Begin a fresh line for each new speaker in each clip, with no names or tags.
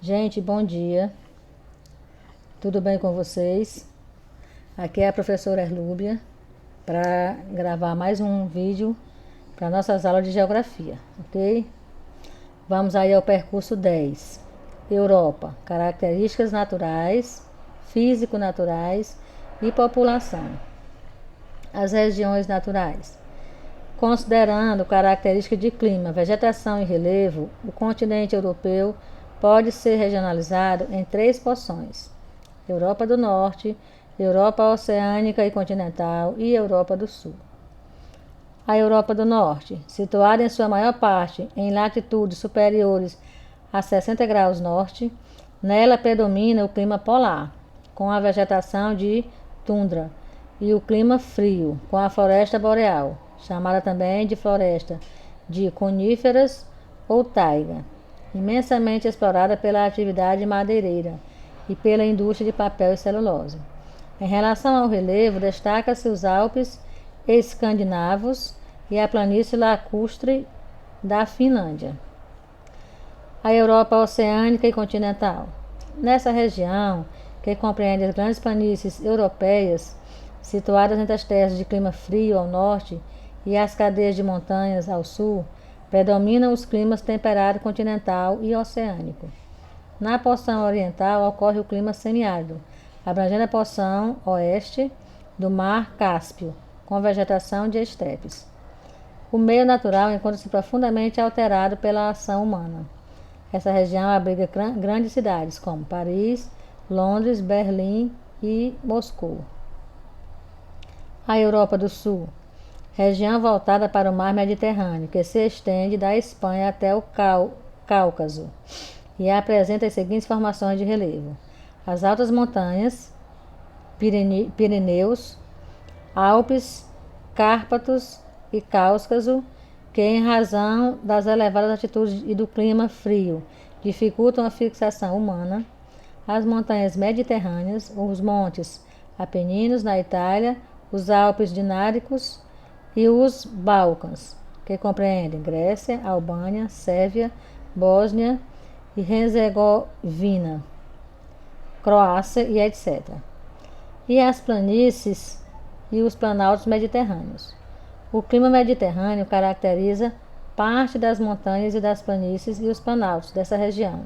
Gente, bom dia. Tudo bem com vocês? Aqui é a professora Erlúbia para gravar mais um vídeo para nossas aulas de geografia, ok? Vamos aí ao percurso 10. Europa, características naturais, físico-naturais e população. As regiões naturais. Considerando características de clima, vegetação e relevo, o continente europeu pode ser regionalizado em 3 porções: Europa do Norte, Europa oceânica e continental e Europa do Sul. A Europa do Norte, situada em sua maior parte em latitudes superiores a 60 graus norte, nela predomina o clima polar, com a vegetação de tundra, e o clima frio, com a floresta boreal, chamada também de floresta de coníferas ou taiga, imensamente explorada pela atividade madeireira e pela indústria de papel e celulose. Em relação ao relevo, destaca-se os Alpes escandinavos e a planície lacustre da Finlândia. A Europa oceânica e continental. Nessa região, que compreende as grandes planícies europeias, situadas entre as terras de clima frio ao norte e as cadeias de montanhas ao sul, predominam os climas temperado continental e oceânico. Na porção oriental ocorre o clima semiárido, abrangendo a porção oeste do Mar Cáspio, com vegetação de estepes. O meio natural encontra-se profundamente alterado pela ação humana. Essa região abriga grandes cidades como Paris, Londres, Berlim e Moscou. A Europa do Sul, região voltada para o mar Mediterrâneo, que se estende da Espanha até o Cáucaso e apresenta as seguintes formações de relevo: as altas montanhas, Pirineus, Alpes, Cárpatos e Cáucaso, que em razão das elevadas altitudes e do clima frio dificultam a fixação humana, as montanhas mediterrâneas, os montes Apeninos na Itália, os Alpes Dináricos e os Balcãs, que compreendem Grécia, Albânia, Sérvia, Bósnia e Herzegovina, Croácia e etc. E as planícies e os planaltos mediterrâneos. O clima mediterrâneo caracteriza parte das montanhas e das planícies e os planaltos dessa região,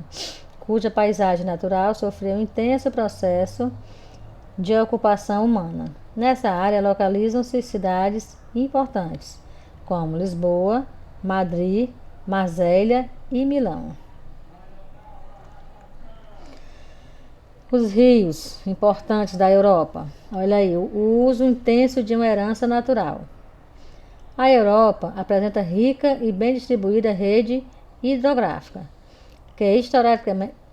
cuja paisagem natural sofreu um intenso processo de ocupação humana. Nessa área localizam-se cidades importantes, como Lisboa, Madrid, Marselha e Milão. Os rios importantes da Europa. Olha aí, o uso intenso de uma herança natural. A Europa apresenta rica e bem distribuída rede hidrográfica, que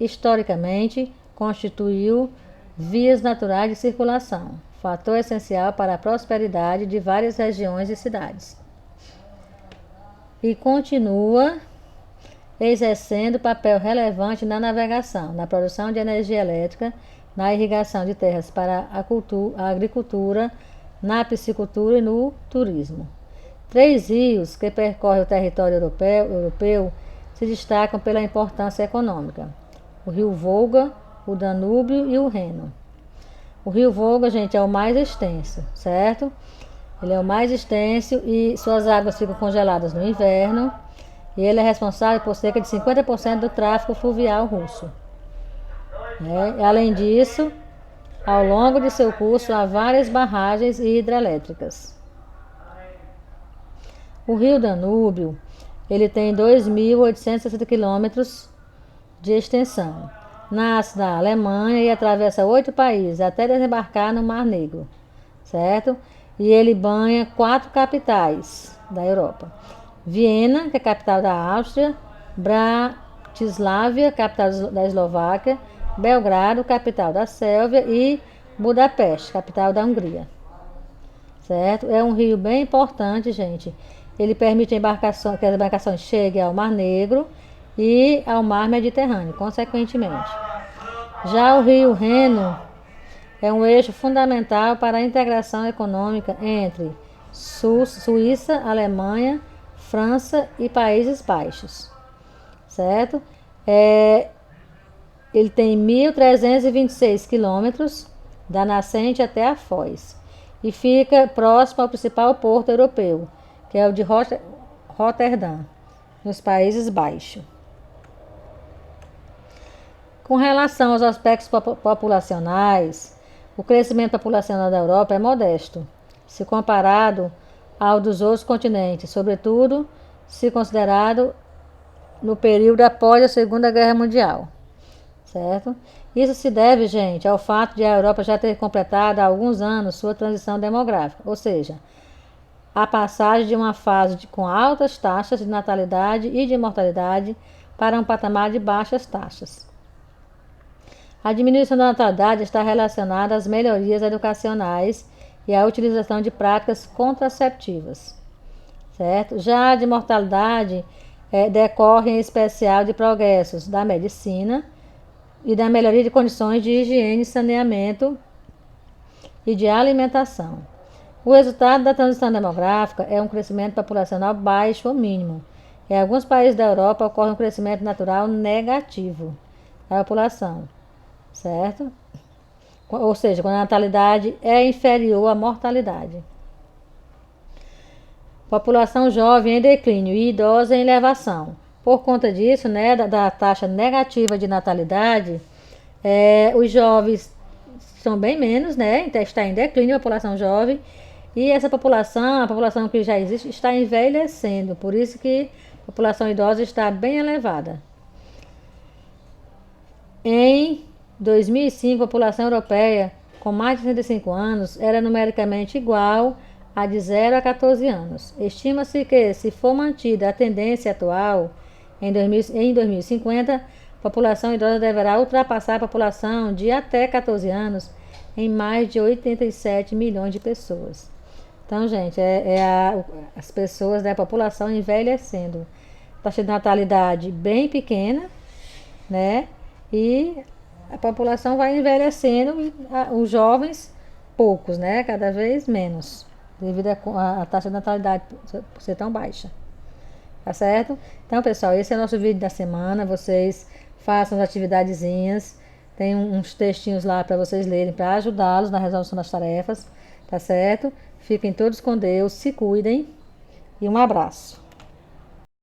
historicamente constituiu vias naturais de circulação, fator essencial para a prosperidade de várias regiões e cidades. E continua exercendo papel relevante na navegação, na produção de energia elétrica, na irrigação de terras para a agricultura, na piscicultura e no turismo. 3 rios que percorrem o território europeu se destacam pela importância econômica: o rio Volga, o Danúbio e o Reno. O rio Volga, gente, é o mais extenso, certo? Ele é o mais extenso e suas águas ficam congeladas no inverno, e ele é responsável por cerca de 50% do tráfego fluvial russo. Além disso, ao longo de seu curso há várias barragens e hidrelétricas. O rio Danúbio, ele tem 2.860 quilômetros de extensão. Nasce na Alemanha e atravessa 8 países até desembarcar no Mar Negro, certo? E ele banha 4 capitais da Europa: Viena, que é a capital da Áustria; Bratislava, capital da Eslováquia; Belgrado, capital da Sérvia; e Budapeste, capital da Hungria, certo? É um rio bem importante, gente. Ele permite que as embarcações cheguem ao Mar Negro e ao Mar Mediterrâneo, consequentemente. Já o rio Reno é um eixo fundamental para a integração econômica entre Suíça, Alemanha, França e Países Baixos, certo? ele tem 1.326 quilômetros da nascente até a foz e fica próximo ao principal porto europeu, que é o de Roterdã, nos Países Baixos. Com relação aos aspectos populacionais, o crescimento populacional da Europa é modesto, se comparado ao dos outros continentes, sobretudo se considerado no período após a Segunda Guerra Mundial. Certo? Isso se deve, gente, ao fato de a Europa já ter completado há alguns anos sua transição demográfica, ou seja, a passagem de uma fase com altas taxas de natalidade e de mortalidade para um patamar de baixas taxas. A diminuição da natalidade está relacionada às melhorias educacionais e à utilização de práticas contraceptivas. Certo? Já a de mortalidade decorre em especial de progressos da medicina e da melhoria de condições de higiene, saneamento e de alimentação. O resultado da transição demográfica é um crescimento populacional baixo ou mínimo. Em alguns países da Europa ocorre um crescimento natural negativo da população, certo? Ou seja, quando a natalidade é inferior à mortalidade. População jovem em declínio e idosa em elevação. Por conta disso, né, da taxa negativa de natalidade, os jovens são bem menos, né? Então está em declínio a população jovem. E essa população, a população que já existe, está envelhecendo. Por isso que a população idosa está bem elevada. Em 2005, a população europeia com mais de 65 anos era numericamente igual a de 0 a 14 anos. Estima-se que, se for mantida a tendência atual, em 2050, a população idosa deverá ultrapassar a população de até 14 anos em mais de 87 milhões de pessoas. Então, gente, as pessoas da população envelhecendo. Taxa de natalidade bem pequena, né? E a população vai envelhecendo, os jovens poucos, né? Cada vez menos, devido à taxa de natalidade ser tão baixa. Tá certo? Então, pessoal, esse é o nosso vídeo da semana. Vocês façam as atividadezinhas. Tem uns textinhos lá para vocês lerem, para ajudá-los na resolução das tarefas. Tá certo? Fiquem todos com Deus, se cuidem e um abraço.